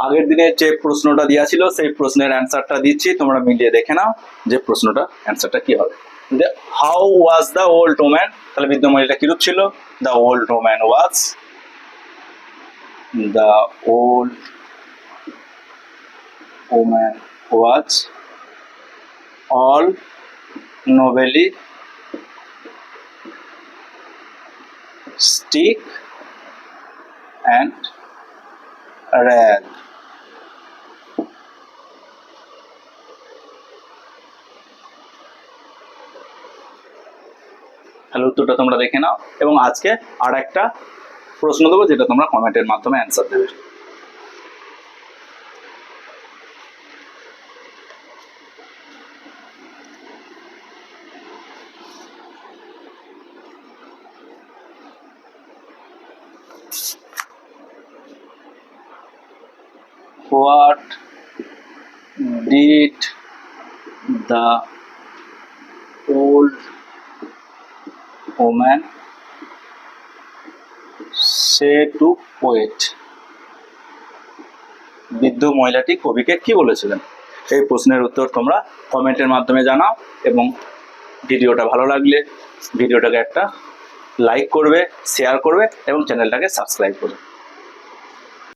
আগের দিনের যে প্রশ্নটা দেওয়া ছিল সেই প্রশ্নের অ্যান্সারটা দিচ্ছি, তোমরা মিলিয়ে দেখে নাও যে প্রশ্নটা অ্যান্সারটা কি হবে। How was the old woman, তাহলে বৃদ্ধ মহিলাটা কিরূপ ছিল? The old woman was, the old woman was all nobly stick and rag. তাহলে উত্তরটা তোমরা দেখে নাও এবং আজকে আর একটা প্রশ্ন দেবো যেটা তোমরা কমেন্টের মাধ্যমে অ্যান্সার দেবে। What did the old woman say to poet? বৃদ্ধ মহিলাটি কবিকে কি বলেছিলেন? এই প্রশ্নের উত্তর তোমরা কমেন্টের মাধ্যমে জানাও এবং ভিডিওটা ভালো লাগলে ভিডিওটাকে একটা লাইক করবে, শেয়ার করবে এবং চ্যানেলটাকে সাবস্ক্রাইব করবে।